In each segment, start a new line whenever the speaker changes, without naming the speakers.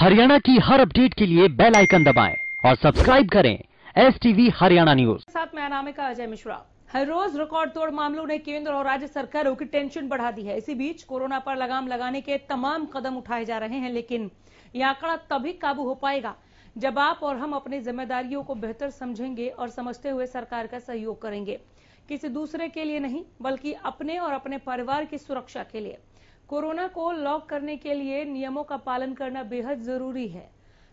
हरियाणा की हर अपडेट के लिए बेल आइकन दबाएं और सब्सक्राइब करें STV हरियाणा न्यूज।
साथ में अनामिका अजय मिश्रा। हर रोज रिकॉर्ड तोड़ मामलों ने केंद्र और राज्य सरकारों की टेंशन बढ़ा दी है। इसी बीच कोरोना पर लगाम लगाने के तमाम कदम उठाए जा रहे हैं, लेकिन यह आंकड़ा तभी काबू हो पाएगा जब आप और हम अपनी जिम्मेदारियों को बेहतर समझेंगे और समझते हुए सरकार का सहयोग करेंगे। किसी दूसरे के लिए नहीं, बल्कि अपने और अपने परिवार की सुरक्षा के लिए। कोरोना को लॉक करने के लिए नियमों का पालन करना बेहद जरूरी है।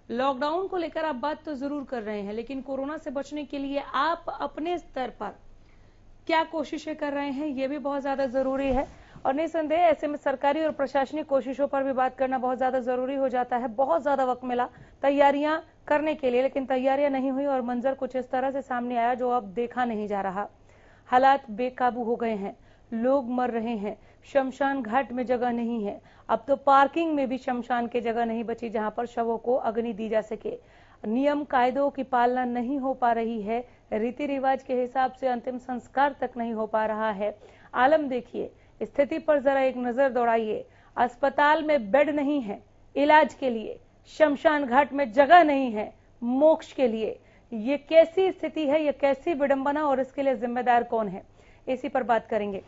लॉकडाउन को लेकर आप बात तो जरूर कर रहे हैं, लेकिन कोरोना से बचने के लिए आप अपने स्तर पर क्या कोशिशें कर रहे हैं, ये भी बहुत ज्यादा जरूरी है। और निसंदेह ऐसे में सरकारी और प्रशासनिक कोशिशों पर भी बात करना बहुत ज्यादा जरूरी हो जाता है। बहुत ज्यादा वक्त मिला तैयारियां करने के लिए, लेकिन तैयारियां नहीं हुई और मंजर कुछ इस तरह से सामने आया जो अब देखा नहीं जा रहा। हालात बेकाबू हो गए हैं, लोग मर रहे हैं, शमशान घाट में जगह नहीं है। अब तो पार्किंग में भी शमशान की जगह नहीं बची जहां पर शवों को अग्नि दी जा सके। नियम कायदों की पालना नहीं हो पा रही है, रीति रिवाज के हिसाब से अंतिम संस्कार तक नहीं हो पा रहा है। आलम देखिए, स्थिति पर जरा एक नजर दौड़ाइए। अस्पताल में बेड नहीं है इलाज के लिए, शमशान घाट में जगह नहीं है मोक्ष के लिए। ये कैसी स्थिति है, ये कैसी विडंबना, और इसके लिए जिम्मेदार कौन है, इसी पर बात करेंगे।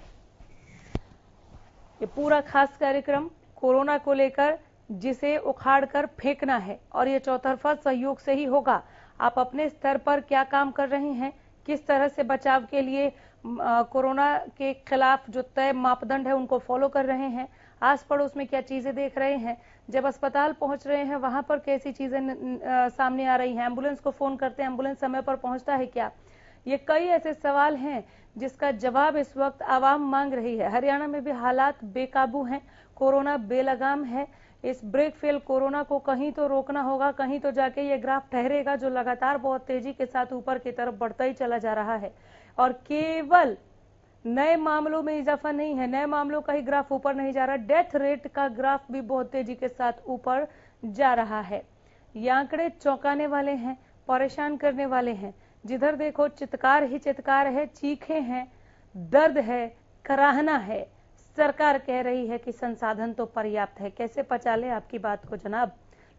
ये पूरा खास कार्यक्रम कोरोना को लेकर, जिसे उखाड़कर फेंकना है, और ये चौतरफा सहयोग से ही होगा। आप अपने स्तर पर क्या काम कर रहे हैं, किस तरह से बचाव के लिए कोरोना के खिलाफ जो तय मापदंड है उनको फॉलो कर रहे हैं, आस पड़ोस में क्या चीजें देख रहे हैं, जब अस्पताल पहुंच रहे हैं वहां पर कैसी चीजें सामने आ रही हैं, एम्बुलेंस को फोन करते हैं, एम्बुलेंस समय पर पहुंचता है क्या। ये कई ऐसे सवाल हैं जिसका जवाब इस वक्त आवाम मांग रही है। हरियाणा में भी हालात बेकाबू हैं, कोरोना बेलगाम है। इस ब्रेक फेल कोरोना को कहीं तो रोकना होगा, कहीं तो जाके ये ग्राफ ठहरेगा जो लगातार बहुत तेजी के साथ ऊपर की तरफ बढ़ता ही चला जा रहा है। और केवल नए मामलों में इजाफा नहीं है, नए मामलों का ही ग्राफ ऊपर नहीं जा रहा, डेथ रेट का ग्राफ भी बहुत तेजी के साथ ऊपर जा रहा है। ये आंकड़े चौंकाने वाले हैं, परेशान करने वाले हैं। जिधर देखो चित्कार ही चित्कार है, चीखें हैं, दर्द है, कराहना है। सरकार कह रही है कि संसाधन तो पर्याप्त है। कैसे पचा ले आपकी बात को जनाब,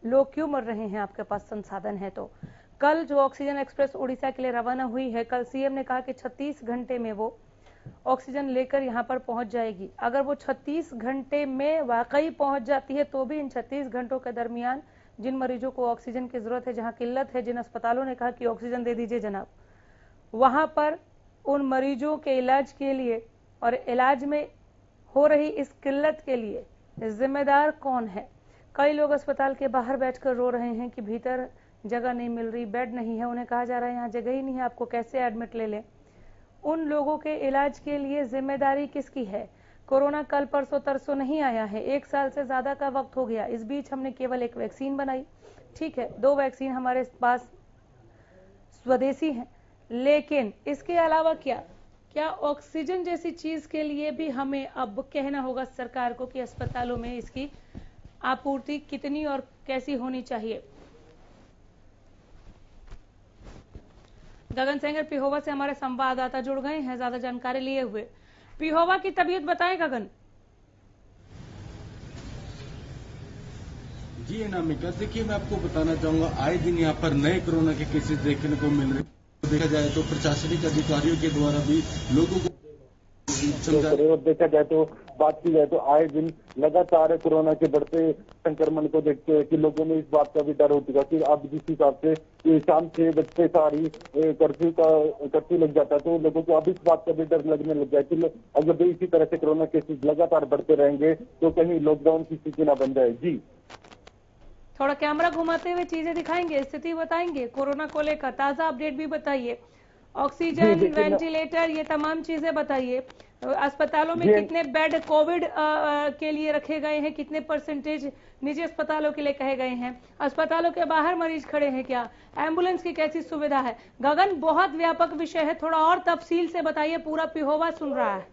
लोग क्यों मर रहे हैं, आपके पास संसाधन है तो। कल जो ऑक्सीजन एक्सप्रेस उड़ीसा के लिए रवाना हुई है, कल सीएम ने कहा कि 36 घंटे में वो ऑक्सीजन लेकर यहां पर पहुंच जाएगी। अगर वो 36 घंटे में वाकई पहुंच जाती है तो भी इन 36 घंटों के दरमियान जिन मरीजों को ऑक्सीजन की जरूरत है, जहां किल्लत है, जिन अस्पतालों ने कहा कि ऑक्सीजन दे दीजिए जनाब, वहां पर उन मरीजों के इलाज के लिए और इलाज में हो रही इस किल्लत के लिए जिम्मेदार कौन है। कई लोग अस्पताल के बाहर बैठकर रो रहे हैं कि भीतर जगह नहीं मिल रही, बेड नहीं है। उन्हें कहा जा रहा है यहाँ जगह ही नहीं है, आपको कैसे एडमिट ले लें। उन लोगों के इलाज के लिए जिम्मेदारी किसकी है। कोरोना कल परसों तरसों नहीं आया है, 1 साल से ज्यादा का वक्त हो गया। इस बीच हमने केवल एक वैक्सीन बनाई, ठीक है, 2 वैक्सीन हमारे पास स्वदेशी हैं, लेकिन इसके अलावा क्या ऑक्सीजन जैसी चीज के लिए भी हमें अब कहना होगा सरकार को कि अस्पतालों में इसकी आपूर्ति कितनी और कैसी होनी चाहिए। गगन सेंगर पिहोवा से हमारे संवाददाता जुड़ गए हैं ज्यादा जानकारी लिए हुए। पिहोवा की तबीयत बताएं गगन।
जी अनामिका, देखिए मैं आपको बताना चाहूंगा, आए दिन यहाँ पर नए कोरोना के केसेस देखने को मिल रहे। देखा जाए तो प्रशासनिक अधिकारियों के द्वारा भी लोगों को
और देखा जाए तो बात की जाए तो आए दिन लगातार कोरोना के बढ़ते संक्रमण को देखते हुए कि लोगों में इस बात का भी डर हो चुका कि अब जिस हिसाब से शाम 6 बजते सारी कर्फ्यू लग जाता है, तो लोगों को अब इस बात का भी डर लगने लग गया कि अगर इसी तरह से कोरोना केसेस लगातार बढ़ते रहेंगे तो कहीं लॉकडाउन की स्थिति न बन जाए। जी
थोड़ा कैमरा घुमाते हुए चीजें दिखाएंगे, स्थिति बताएंगे, कोरोना को लेकर ताजा अपडेट भी बताइए, ऑक्सीजन, वेंटिलेटर, ये तमाम चीजें बताइए। अस्पतालों में कितने बेड कोविड के लिए रखे गए हैं, कितने परसेंटेज निजी अस्पतालों के लिए कहे गए हैं, अस्पतालों के बाहर मरीज खड़े हैं क्या, एम्बुलेंस की कैसी सुविधा है। गगन, बहुत व्यापक विषय है, थोड़ा और तफसील से बताइए, पूरा पिहोवा सुन रहा है।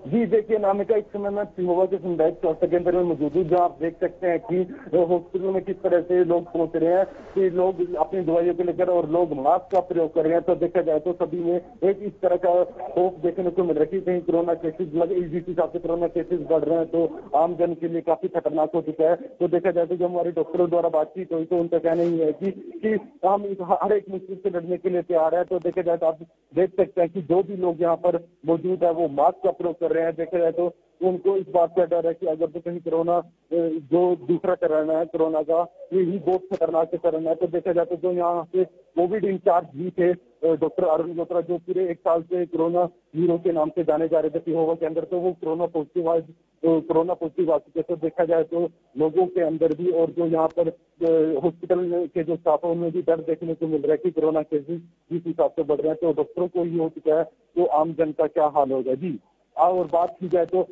जी देखिए नामिका, इस समय मैं पिहोवा के सामुदायिक स्वास्थ्य केंद्र में मौजूद हूँ, जहाँ आप देख सकते हैं कि हॉस्पिटल में किस तरह से लोग पहुंच रहे हैं कि लोग अपनी दवाइयों को लेकर और लोग मास्क का प्रयोग कर रहे हैं। तो देखा जाए तो सभी में एक इस तरह का खौफ देखने को मिल रहा है कि कहीं कोरोना केसेज जिस हिसाब से कोरोना केसेज बढ़ रहे हैं तो आम जन के लिए काफी खतरनाक हो चुका है। तो देखा जाए तो जो हमारे डॉक्टरों द्वारा बातचीत हुई तो उनका कहना ही है कि हम हर एक मुश्किल से लड़ने के लिए तैयार है। तो देखा जाए तो आप देख सकते हैं कि जो भी लोग यहाँ पर मौजूद है वो मास्क का प्रयोग कर रहे हैं। देखा जाए तो उनको इस बात का डर है कि अगर तो कहीं कोरोना जो दूसरा चरण है कोरोना का, ये ही बहुत खतरनाक चरण है। तो देखा जाए तो जो यहाँ से कोविड इंचार्ज भी थे डॉक्टर अरुण गोत्रा, जो पूरे 1 साल से कोरोना हीरो के नाम से जाने जा रहे थे पिहोवा के अंदर, तो वो कोरोना पॉजिटिव आ चुके। तो देखा जाए तो लोगों के अंदर भी और जो यहाँ पर हॉस्पिटल के जो स्टाफ है उनमें भी डर देखने को मिल रहा है कि कोरोना केसेस जिस हिसाब से बढ़ रहे हैं तो डॉक्टरों को ही हो चुका है, तो आम जन का क्या हाल होगा। जी और बात की जाए तो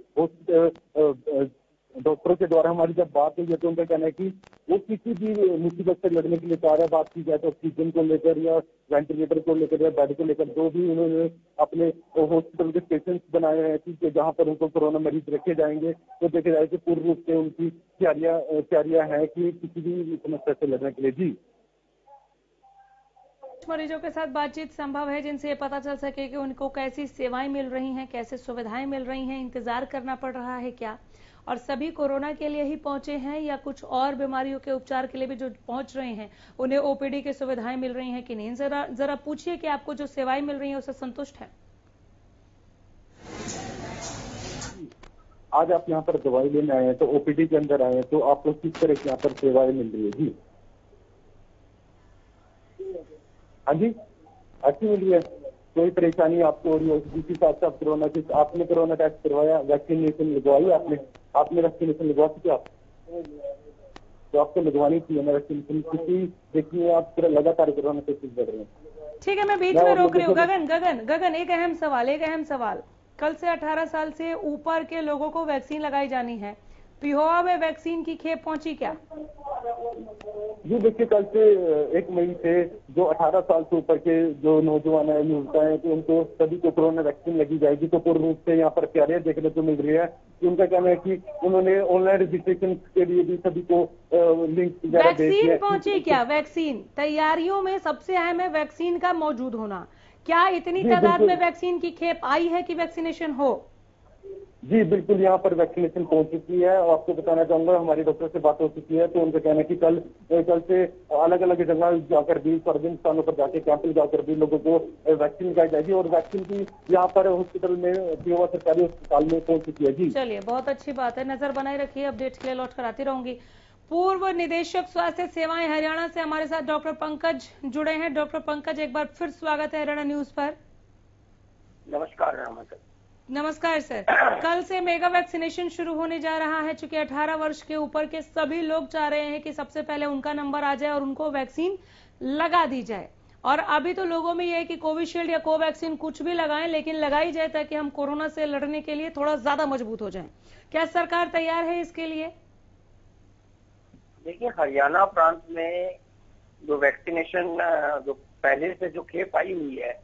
डॉक्टरों के द्वारा हमारी जब बात हुई है तो उनका कहना है कि वो किसी भी मुसीबत से लड़ने के लिए तैयार है। बात की जाए तो ऑक्सीजन को लेकर या वेंटिलेटर को लेकर या बेड को लेकर, जो भी उन्होंने अपने हॉस्पिटल के स्टेशन बनाए हैं कि जहाँ पर उनको कोरोना मरीज रखे जाएंगे। तो देखा जाए कि पूर्ण रूप से उनकी तैयारियां हैं कि किसी भी समस्या से लड़ने के लिए। जी
मरीजों के साथ बातचीत संभव है जिनसे ये पता चल सके कि उनको कैसी सेवाएं मिल रही हैं, कैसे सुविधाएं मिल रही हैं, इंतजार करना पड़ रहा है क्या, और सभी कोरोना के लिए ही पहुंचे हैं या कुछ और बीमारियों के उपचार के लिए भी जो पहुंच रहे हैं उन्हें ओपीडी की सुविधाएं मिल रही हैं कि नहीं। जरा पूछिए कि आपको जो सेवाएं मिल रही हैं उससे संतुष्ट है।
आज आप यहाँ पर दवाई लेने आए हैं तो ओपीडी के अंदर आए हैं, तो आपको किस तरह की यहाँ पर सेवाएं मिल रही है। जी हाँ जी, अच्छी मिली है, कोई परेशानी आपको हो रही हो जिस हिसाब से आप आपने कोरोना टेस्ट करवाया, वैक्सीनेशन लगवाई, आपने वैक्सीनेशन लगवा चुके आप, तो आपको लगवानी चाहिए ना वैक्सीनेशन, क्योंकि देखिए आप लगातार कोरोना केसेस बढ़ रहे हैं।
ठीक है, मैं बीच में रोक रही हूँ। गगन एक अहम सवाल। कल से 18 साल से ऊपर के लोगों को वैक्सीन लगाई जानी है, पिहोवा में वैक्सीन की खेप पहुंची क्या?
जी देखिए, कल से 1 मई से जो 18 साल से ऊपर के जो नौजवान है युवता है, तो उनको सभी को कोरोना वैक्सीन लगी जाएगी। तो पूर्ण रूप से यहाँ पर तैयारियां देखने को मिल रही है कि उनका कहना है कि उन्होंने ऑनलाइन रजिस्ट्रेशन के लिए भी सभी को लिंक वगैरह भेज दिया।
वैक्सीन पहुंची क्या? वैक्सीन तैयारियों में सबसे अहम है वैक्सीन का मौजूद होना। क्या इतनी तादाद में वैक्सीन की खेप आई है कि वैक्सीनेशन हो?
जी बिल्कुल, यहाँ पर वैक्सीनेशन पहुंच चुकी है। और आपको बताना चाहूंगा, हमारी डॉक्टर से बात हो चुकी है, तो उनका कहना है कि कल से अलग अलग जगह जाकर भी, सार्वजनिक स्थानों पर जाके कैंप जाकर भी लोगों को वैक्सीन लगाई जाएगी। और वैक्सीन की यहाँ पर हॉस्पिटल में, पिहोवा सरकारी अस्पताल में पहुंच चुकी है। जी
चलिए, बहुत अच्छी बात है। नजर बनाए रखिए, अपडेट के लिए लौट कर आती रहूंगी। पूर्व निदेशक स्वास्थ्य सेवाएं हरियाणा से हमारे साथ डॉक्टर पंकज जुड़े हैं। डॉक्टर पंकज, एक बार फिर स्वागत है हरियाणा न्यूज पर। नमस्कार सर। कल से मेगा वैक्सीनेशन शुरू होने जा रहा है। चूंकि 18 वर्ष के ऊपर के सभी लोग चाह रहे हैं कि सबसे पहले उनका नंबर आ जाए और उनको वैक्सीन लगा दी जाए। और अभी तो लोगों में यह है कि कोविशील्ड या कोवैक्सीन कुछ भी लगाएं, लेकिन लगाई जाए ताकि हम कोरोना से लड़ने के लिए थोड़ा ज्यादा मजबूत हो जाएं। क्या सरकार तैयार है इसके लिए?
देखिए, हरियाणा प्रांत में जो वैक्सीनेशन जो पहले से जो खेप आई हुई है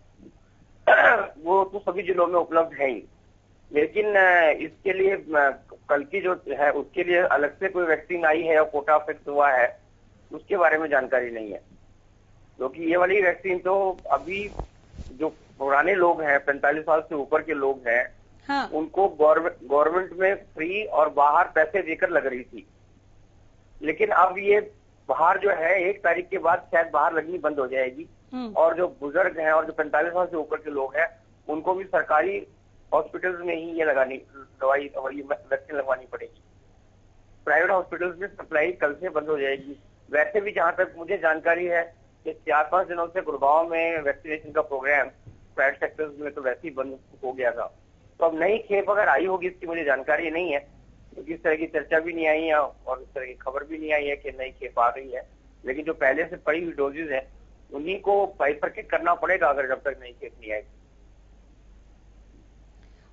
वो तो सभी जिलों में उपलब्ध है ही, लेकिन इसके लिए कल की जो है उसके लिए अलग से कोई वैक्सीन आई है और कोटा फिक्स हुआ है, उसके बारे में जानकारी नहीं है। क्योंकि ये वाली वैक्सीन तो अभी जो पुराने लोग हैं, 45 साल से ऊपर के लोग हैं,
हाँ।
उनको गवर्नमेंट में फ्री और बाहर पैसे देकर लग रही थी। लेकिन अब ये बाहर जो है 1 तारीख के बाद शायद बाहर लगनी बंद हो जाएगी, और जो बुजुर्ग हैं और जो 45 साल से ऊपर के लोग हैं उनको भी सरकारी हॉस्पिटल्स में ही ये वैक्सीन लगवानी पड़ेगी। प्राइवेट हॉस्पिटल्स में सप्लाई कल से बंद हो जाएगी। वैसे भी जहां तक मुझे जानकारी है कि 4-5 दिनों से गुड़गांव में वैक्सीनेशन का प्रोग्राम प्राइवेट सेक्टर्स में तो वैसे ही बंद हो गया था। तो अब नई खेप अगर आई होगी इसकी मुझे जानकारी नहीं है, क्योंकि इस तरह की चर्चा भी नहीं आई है और इस तरह की खबर भी नहीं आई है कि नई खेप आ रही है। लेकिन जो पहले से पड़ी हुई डोजेज है उन्हीं को बाइफरकेट करना पड़ेगा अगर जब तक नई खेप नहीं आएगी।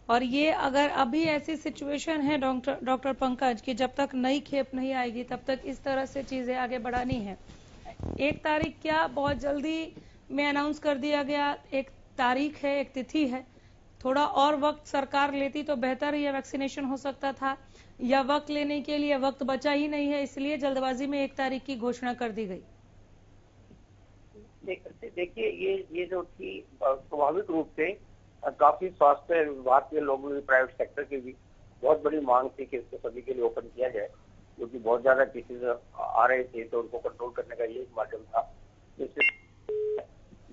और ये अगर अभी ऐसी सिचुएशन है डॉक्टर पंकज कि जब तक नई खेप नहीं आएगी तब तक इस तरह से चीजें आगे बढ़ानी है। 1 तारीख क्या बहुत जल्दी में अनाउंस कर दिया गया, एक तारीख है, एक तिथि है, थोड़ा और वक्त सरकार लेती तो बेहतर ये वैक्सीनेशन हो सकता था, या वक्त लेने के लिए वक्त बचा ही नहीं है इसलिए जल्दबाजी में 1 तारीख की घोषणा कर दी गई?
देखिए, ये जो थी स्वाभाविक रूप से काफी स्वास्थ्य विभाग के लोगों की, प्राइवेट सेक्टर की भी बहुत बड़ी मांग थी कि इसको सभी के लिए ओपन किया जाए, क्योंकि बहुत ज्यादा केसेस आ रहे थे तो उनको कंट्रोल करने का ये माध्यम था। जिससे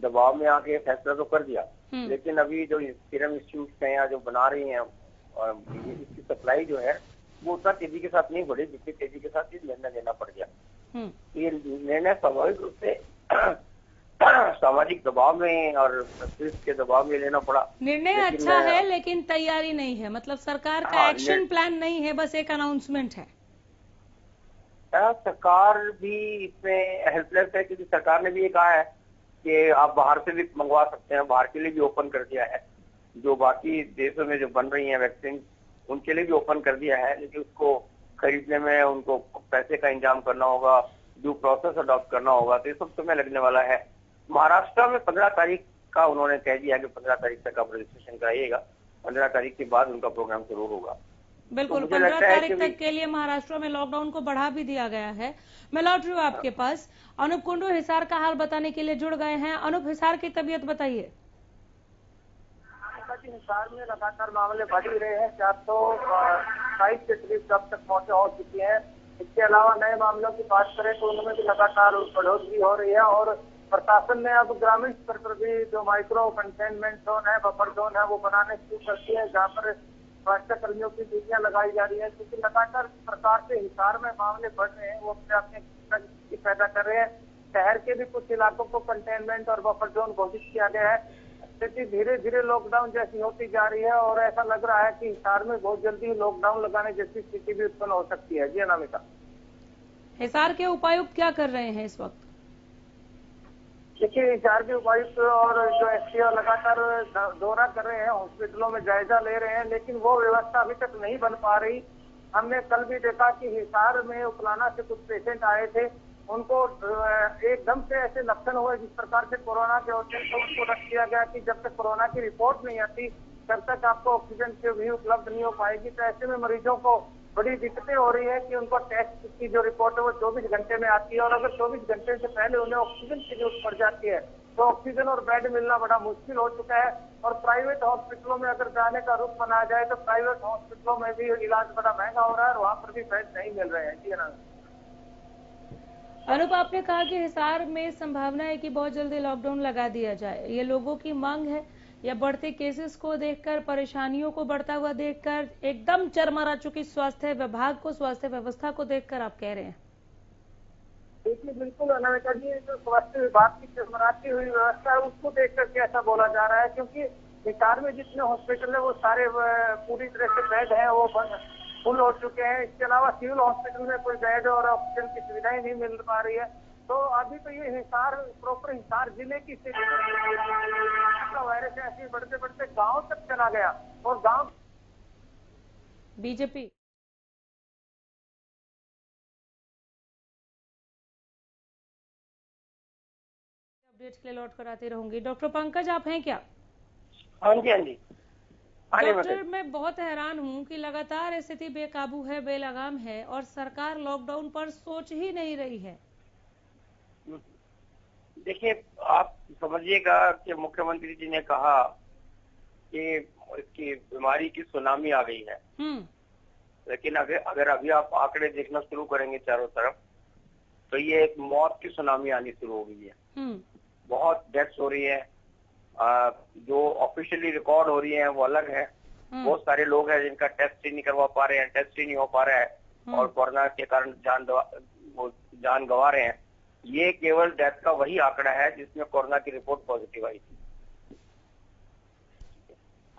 दबाव में आके फैसला तो कर दिया, लेकिन अभी जो सीरम इंस्टीट्यूट हैं या जो बना रही हैं, इसकी सप्लाई जो है वो उतना तेजी के साथ नहीं बढ़ी जितनी तेजी के साथ ये निर्णय लेना पड़ गया। ये निर्णय स्वाभाविक रूप से सामाजिक दबाव में और के दबाव में लेना पड़ा।
निर्णय अच्छा है लेकिन तैयारी नहीं है, मतलब सरकार का एक्शन प्लान नहीं है, बस एक अनाउंसमेंट है।
सरकार भी इसमें हेल्पलेस है, क्योंकि सरकार ने भी ये कहा है कि आप बाहर से भी मंगवा सकते हैं, बाहर के लिए भी ओपन कर दिया है। जो बाकी देशों में जो बन रही है वैक्सीन, उनके लिए भी ओपन कर दिया है, लेकिन उसको खरीदने में उनको पैसे का इंतजाम करना होगा, ड्यू प्रोसेस अडॉप्ट करना होगा, तो ये सब समय लगने वाला है। महाराष्ट्र में 15 तारीख का उन्होंने कह दिया कि 15 तारीख तक आप रजिस्ट्रेशन कराइएगा, 15 तारीख के बाद उनका प्रोग्राम शुरू होगा।
बिल्कुल, तो 15 तारीख तक के लिए महाराष्ट्र में लॉकडाउन को बढ़ा भी दिया गया है। मैं लौट रही हूँ आपके पास। अनूप कुंडू हिसार का हाल बताने के लिए जुड़ गए हैं। अनूप, हिसार की तबीयत बताइए।
हिसार में लगातार मामले बढ़ ही रहे हैं, 427 के करीब अब तक मौतें हो चुकी हैं। इसके अलावा नए मामलों की बात करें तो उनमें भी लगातार बढ़ोतरी हो रही है, और प्रशासन ने अब ग्रामीण स्तर पर भी जो माइक्रो कंटेनमेंट जोन है, बफर जोन है, वो बनाने शुरू कर दिए हैं, जहाँ पर स्वास्थ्य कर्मियों की ड्यूटियां लगाई जा रही है। क्योंकि लगातार प्रकार से हिसार में मामले बढ़ रहे हैं, वो अपने आप में स्थिति पैदा कर रहे हैं। शहर के भी कुछ इलाकों को कंटेनमेंट और बफर जोन घोषित किया गया है। स्थिति धीरे धीरे लॉकडाउन जैसी होती जा रही है, और ऐसा लग रहा है कि हिसार में बहुत जल्दी लॉकडाउन लगाने जैसी स्थिति भी उत्पन्न हो सकती है। जी अनामिका।
हिसार के उपायुक्त क्या कर रहे हैं इस वक्त?
देखिए, हिसार के उपायुक्त और जो एसपीओ लगातार दौरा कर रहे हैं, हॉस्पिटलों में जायजा ले रहे हैं, लेकिन वो व्यवस्था अभी तक नहीं बन पा रही। हमने कल भी देखा कि हिसार में उपलाना से कुछ पेशेंट आए थे, उनको एकदम से ऐसे लक्षण हुए जिस प्रकार से कोरोना के होते हैं, तो उनको रख दिया गया कि जब तक कोरोना की रिपोर्ट नहीं आती तब तक आपको ऑक्सीजन की भी उपलब्ध नहीं हो पाएगी। तो ऐसे में मरीजों को बड़ी दिक्कतें हो रही है कि उनको टेस्ट की जो रिपोर्ट है वो 24 घंटे में आती है, और अगर 24 घंटे से पहले उन्हें ऑक्सीजन की जरूरत पड़ जाती है तो ऑक्सीजन और बेड मिलना बड़ा मुश्किल हो चुका है। और प्राइवेट हॉस्पिटलों में अगर जाने का रुख बना जाए तो प्राइवेट हॉस्पिटलों में भी इलाज बड़ा महंगा हो रहा है, और वहाँ पर भी बेड नहीं मिल रहे हैं। जी हाँ
अनूप, आपने कहा कि हिसार में संभावना है कि बहुत जल्दी लॉकडाउन लगा दिया जाए, ये लोगों की मांग है या बढ़ते केसेस को देखकर, परेशानियों को बढ़ता हुआ देखकर, एकदम चरमरा चुकी स्वास्थ्य विभाग को, स्वास्थ्य व्यवस्था को देखकर आप कह रहे हैं?
देखिए, बिल्कुल अनामिका जी, जो स्वास्थ्य विभाग की चरमराती हुई व्यवस्था है उसको देख करके ऐसा बोला जा रहा है, क्योंकि हिसार में जितने हॉस्पिटल है वो सारे पूरी तरह से बेड है वो फुल हो चुके हैं। इसके अलावा सिविल हॉस्पिटल में कोई बेड और ऑक्सीजन की सुविधाएं नहीं मिल पा रही है। तो अभी तो ये हिसार प्रॉपर हिसार जिले की स्थिति का वायरस ऐसे बढ़ते बढ़ते गांव तक चला गया, और गांव
बीजेपी अपडेट के लिए लौट कर आती रहूंगी। डॉक्टर पंकज, आप हैं क्या?
हाँ जी, हाँ जी।
डॉक्टर, मैं बहुत हैरान हूं कि लगातार स्थिति बेकाबू है, बेलगाम है, और सरकार लॉकडाउन पर सोच ही नहीं रही है।
देखिए, आप समझिएगा कि मुख्यमंत्री जी ने कहा कि इसकी बीमारी की सुनामी आ गई है, लेकिन अगर अभी आप आंकड़े देखना शुरू करेंगे चारों तरफ, तो ये एक मौत की सुनामी आनी शुरू हो गई है। बहुत डेथ्स हो रही है, जो ऑफिशियली रिकॉर्ड हो रही है वो अलग है। बहुत सारे लोग हैं जिनका टेस्ट ही नहीं करवा पा रहे हैं, टेस्ट ही नहीं हो पा रहा है, और कोरोना के कारण जान गंवा रहे हैं। ये केवल डेथ का वही आंकड़ा है जिसमें कोरोना की रिपोर्ट पॉजिटिव आई थी।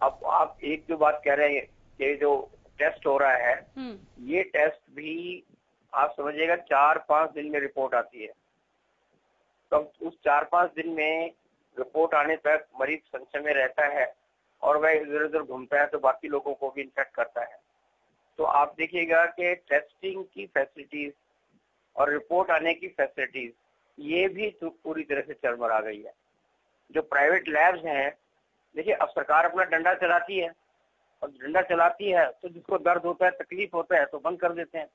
अब आप एक जो बात कह रहे हैं कि जो टेस्ट हो रहा है, ये टेस्ट भी आप समझिएगा 4-5 दिन में रिपोर्ट आती है। तो उस 4-5 दिन में रिपोर्ट आने तक मरीज संशय में रहता है, और वह इधर उधर घूमता है तो बाकी लोगों को भी इन्फेक्ट करता है। तो आप देखिएगा कि टेस्टिंग की फैसिलिटीज और रिपोर्ट आने की फैसिलिटीज ये भी पूरी तरह से चरमरा गई है। जो प्राइवेट लैब्स हैं देखिए अब सरकार अपना डंडा चलाती है, और डंडा चलाती है तो जिसको दर्द होता है, तकलीफ होता है तो बंद कर देते हैं।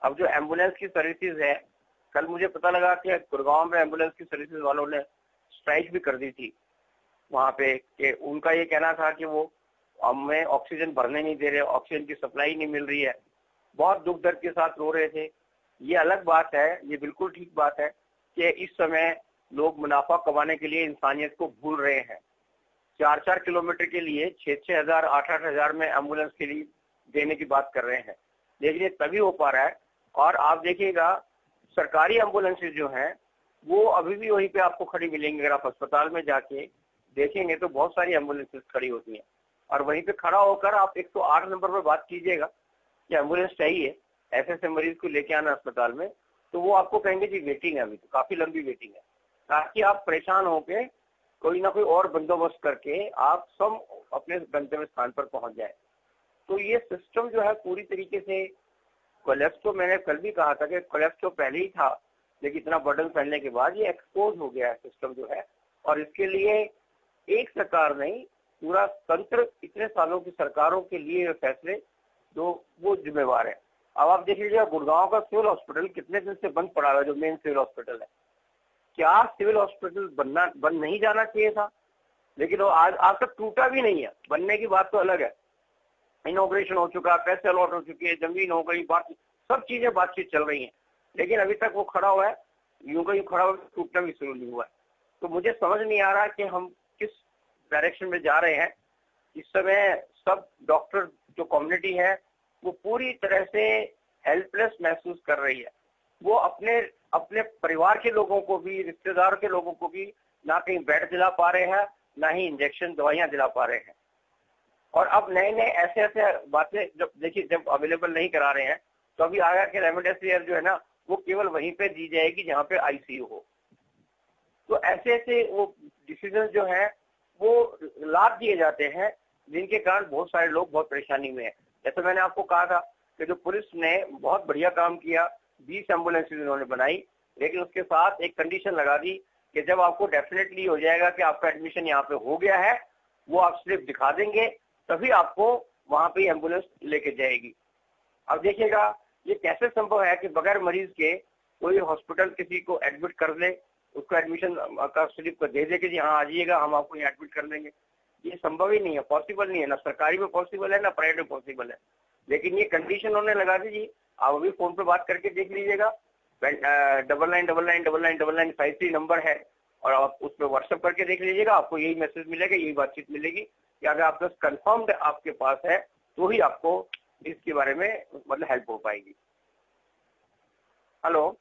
अब जो एम्बुलेंस की सर्विसेज है, कल मुझे पता लगा कि गुड़गांव में एम्बुलेंस की सर्विसेज वालों ने स्ट्राइक भी कर दी थी वहां पे, कि उनका ये कहना था कि वो हमें ऑक्सीजन भरने नहीं दे रहे, ऑक्सीजन की सप्लाई नहीं मिल रही है। बहुत दुख दर्द के साथ रो रहे थे। ये अलग बात है, ये बिल्कुल ठीक बात है कि इस समय लोग मुनाफा कमाने के लिए इंसानियत को भूल रहे हैं। 4-4 किलोमीटर के लिए 6-6 हजार 8-8 हजार में एम्बुलेंस के लिए देने की बात कर रहे हैं, लेकिन ये तभी हो पा रहा है। और आप देखिएगा सरकारी एम्बुलेंसेज जो हैं वो अभी भी वहीं पे आपको खड़ी मिलेंगी। अगर आप अस्पताल में जाके देखेंगे तो बहुत सारी एम्बुलेंसेज खड़ी होती हैं, और वहीं पे खड़ा होकर आप 108 नंबर पर बात कीजिएगा कि एम्बुलेंस चाहिए, ऐसे मरीज को लेके आना अस्पताल में, तो वो आपको कहेंगे जी वेटिंग है, अभी तो काफी लंबी वेटिंग है। ताकि आप परेशान होके कोई ना कोई और बंदोबस्त करके आप सब अपने गंतव्य स्थान पर पहुंच जाए। तो ये सिस्टम जो है पूरी तरीके से कोलैप्स, तो मैंने कल भी कहा था कि कोलैप्स तो पहले ही था, लेकिन इतना बर्डन फैलने के बाद ये एक्सपोज हो गया है सिस्टम जो है। और इसके लिए एक सरकार नहीं, पूरा तंत्र, इतने सालों की सरकारों के लिए फैसले जो वो जिम्मेवार है। अब आप देख लीजिए गुड़गांव का सिविल हॉस्पिटल कितने दिन से बंद पड़ा हुआ है, जो मेन सिविल हॉस्पिटल है। क्या सिविल हॉस्पिटल बंद नहीं जाना चाहिए था? लेकिन वो आज तक टूटा भी नहीं है। बनने की बात तो अलग है, इनॉग्रेशन हो चुका, पैसे अलॉट हो चुके हैं, जमीन हो गई, बात सब चीजें बातचीत चल रही है, लेकिन अभी तक वो खड़ा हुआ है, यूं का यूं खड़ा हुआ, टूटना भी शुरू नहीं हुआ है। तो मुझे समझ नहीं आ रहा कि हम किस डायरेक्शन में जा रहे हैं। इस समय सब डॉक्टर जो कम्युनिटी है वो पूरी तरह से हेल्पलेस महसूस कर रही है। वो अपने परिवार के लोगों को भी, रिश्तेदार के लोगों को भी ना कहीं बेड दिला पा रहे हैं, ना ही इंजेक्शन दवाइयां दिला पा रहे हैं। और अब नए ऐसे बातें जब देखिए जब अवेलेबल नहीं करा रहे हैं, तो अभी आया कि रेमडेसिविर जो है ना वो केवल वहीं पे दी जाएगी जहाँ पे आईसीयू हो। तो ऐसे वो डिसीजन जो है वो लाभ दिए जाते हैं, जिनके कारण बहुत सारे लोग बहुत परेशानी में हैं। जैसे मैंने आपको कहा था कि जो पुलिस ने बहुत बढ़िया काम किया, 20 एम्बुलेंसेज उन्होंने बनाई, लेकिन उसके साथ एक कंडीशन लगा दी कि जब आपको डेफिनेटली हो जाएगा कि आपका एडमिशन यहाँ पे हो गया है, वो आप स्लिप दिखा देंगे, तभी आपको वहां पे एम्बुलेंस लेके जाएगी। अब देखिएगा ये कैसे संभव है कि बगैर मरीज के कोई हॉस्पिटल किसी को एडमिट कर ले, उसको एडमिशन का स्लिप को दे दे कि जी हाँ आ जाइएगा, हम आपको यहाँ एडमिट कर देंगे। ये संभव ही नहीं है, पॉसिबल नहीं है, ना सरकारी में पॉसिबल है ना प्राइवेट में पॉसिबल है। लेकिन ये कंडीशन उन्होंने लगा दी जी, आप अभी फोन पे बात करके देख लीजिएगा, 9999999953 नंबर है, और आप उस पर व्हाट्सएप करके देख लीजिएगा, आपको यही मैसेज मिलेगा, यही बातचीत मिलेगी कि अगर आपका कंफर्म्ड आपके पास है तो ही आपको इसके बारे में मतलब हेल्प हो पाएगी। हेलो,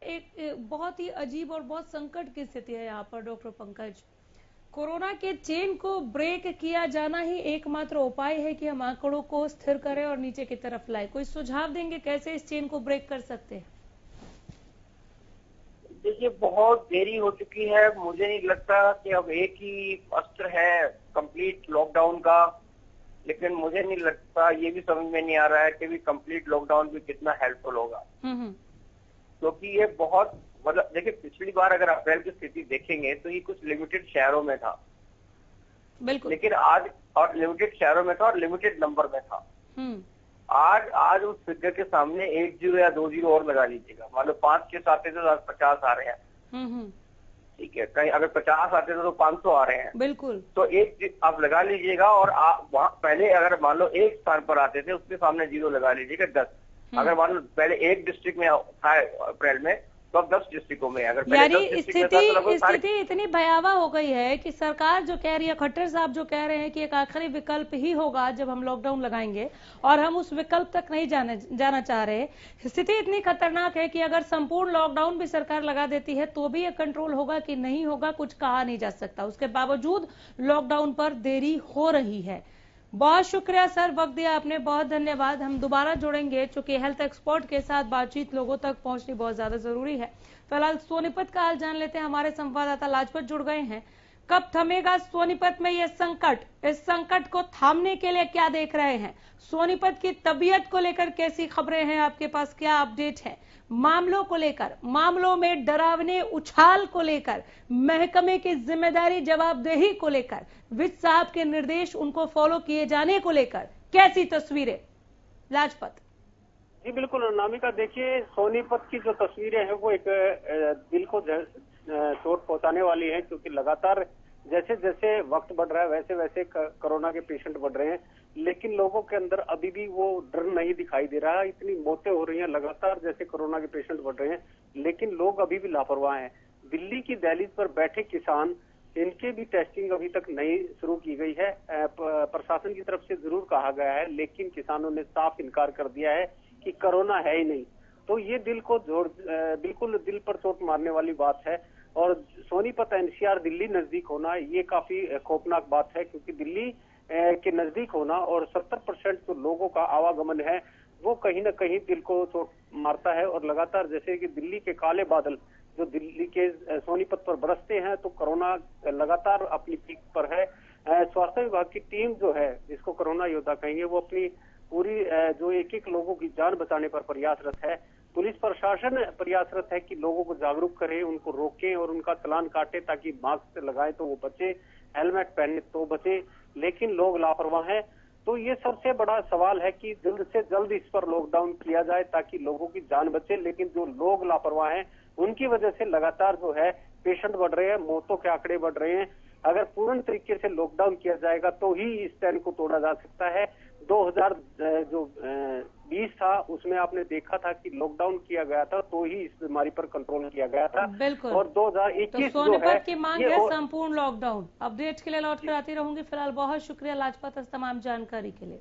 एक बहुत ही अजीब और बहुत संकट की स्थिति है यहाँ पर डॉक्टर पंकज। कोरोना के चेन को ब्रेक किया जाना ही एकमात्र उपाय है कि हम आंकड़ों को स्थिर करें और नीचे की तरफ लाए। कोई सुझाव देंगे कैसे इस चेन को ब्रेक कर सकते हैं?
देखिए बहुत देरी हो चुकी है, मुझे नहीं लगता कि अब एक ही अस्त्र है कंप्लीट लॉकडाउन का, लेकिन मुझे नहीं लगता, ये भी समझ में नहीं आ रहा है कि भी कंप्लीट लॉकडाउन भी कितना हेल्पफुल होगा। क्योंकि ये बहुत मतलब देखिए पिछली बार अगर अप्रैल की स्थिति देखेंगे तो ये कुछ लिमिटेड शहरों में था,
बिल्कुल,
लेकिन आज और लिमिटेड शहरों में था और लिमिटेड नंबर में था। आज उस फिगर के सामने 1 0 या 2 0 और लगा लीजिएगा, मान लो 5 केस आते थे तो 50 आ रहे हैं, ठीक है, कहीं अगर 50 आते थे तो 500 आ रहे हैं,
बिल्कुल।
तो एक आप लगा लीजिएगा, और आप वहाँ पहले अगर मान लो एक स्थान पर आते थे उसके सामने 0 लगा लीजिएगा, 10। अगर मान लो पहले एक डिस्ट्रिक्ट में था अप्रैल में तो अब 10 डिस्ट्रिक्टों में, अगर
यानी स्थिति इतनी भयावह हो गई है कि सरकार जो कह रही है, खट्टर साहब जो कह रहे हैं कि एक आखिरी विकल्प ही होगा जब हम लॉकडाउन लगाएंगे, और हम उस विकल्प तक नहीं जाना चाह रहे। स्थिति इतनी खतरनाक है कि अगर संपूर्ण लॉकडाउन भी सरकार लगा देती है तो भी ये कंट्रोल होगा कि नहीं होगा कुछ कहा नहीं जा सकता। उसके बावजूद लॉकडाउन पर देरी हो रही है। बहुत शुक्रिया सर, वक्त दिया आपने, बहुत धन्यवाद। हम दोबारा जुड़ेंगे, चूंकि हेल्थ एक्सपर्ट के साथ बातचीत लोगों तक पहुंचनी बहुत ज्यादा जरूरी है। फिलहाल सोनीपत का हाल जान लेते हैं, हमारे संवाददाता लाजपत जुड़ गए हैं। कब थमेगा सोनीपत में ये संकट? इस संकट को थामने के लिए क्या देख रहे हैं? सोनीपत की तबीयत को लेकर कैसी खबरें हैं आपके पास, क्या अपडेट है? मामलों को लेकर, मामलों में डरावने उछाल को लेकर, महकमे की जिम्मेदारी जवाबदेही को लेकर, विज साहब के निर्देश उनको फॉलो किए जाने को लेकर कैसी तस्वीरें? लाजपत
जी बिल्कुल अनामिका, देखिए सोनीपत की जो तस्वीरें हैं वो एक दिल को चोट पहुंचाने वाली है, क्योंकि लगातार जैसे जैसे वक्त बढ़ रहा है वैसे वैसे कोरोना के पेशेंट बढ़ रहे हैं, लेकिन लोगों के अंदर अभी भी वो डर नहीं दिखाई दे रहा। इतनी मौतें हो रही हैं लगातार जैसे कोरोना के पेशेंट बढ़ रहे हैं, लेकिन लोग अभी भी लापरवाह हैं। दिल्ली की दहलीज पर बैठे किसान, इनके भी टेस्टिंग अभी तक नहीं शुरू की गई है। प्रशासन की तरफ से जरूर कहा गया है, लेकिन किसानों ने साफ इनकार कर दिया है कि कोरोना है ही नहीं। तो ये बिल्कुल दिल पर चोट मारने वाली बात है। और सोनीपत एनसीआर दिल्ली नजदीक होना ये काफी खौफनाक बात है, क्योंकि दिल्ली के नजदीक होना और 70% जो लोगों का आवागमन है वो कहीं ना कहीं दिल को चोट मारता है। और लगातार जैसे कि दिल्ली के काले बादल जो दिल्ली के सोनीपत पर बरसते हैं, तो कोरोना लगातार अपनी पीक पर है। स्वास्थ्य विभाग की टीम जो है, जिसको कोरोना योद्धा कहेंगे, वो अपनी पूरी जो एक एक लोगों की जान बचाने पर प्रयासरत है। पुलिस प्रशासन प्रयासरत है कि लोगों को जागरूक करे, उनको रोकें और उनका चालान काटे, ताकि मास्क लगाए तो वो बचे, हेलमेट पहने तो बचे, लेकिन लोग लापरवाह हैं। तो ये सबसे बड़ा सवाल है कि जल्द से जल्द इस पर लॉकडाउन किया जाए ताकि लोगों की जान बचे। लेकिन जो लोग लापरवाह हैं उनकी वजह से लगातार जो है पेशेंट बढ़ रहे हैं, मौतों के आंकड़े बढ़ रहे हैं। अगर पूर्ण तरीके से लॉकडाउन किया जाएगा तो ही इस ट्रेंड को तोड़ा जा सकता है। 2020 था, उसमें आपने देखा था कि लॉकडाउन किया गया था तो ही इस बीमारी पर कंट्रोल किया गया था।
बिल्कुल।
और 2021
तो
जो है
की मांग है संपूर्ण लॉकडाउन। अपडेट्स के लिए लौट कर आती रहूंगी। फिलहाल बहुत शुक्रिया लाजपत इस तमाम जानकारी के लिए।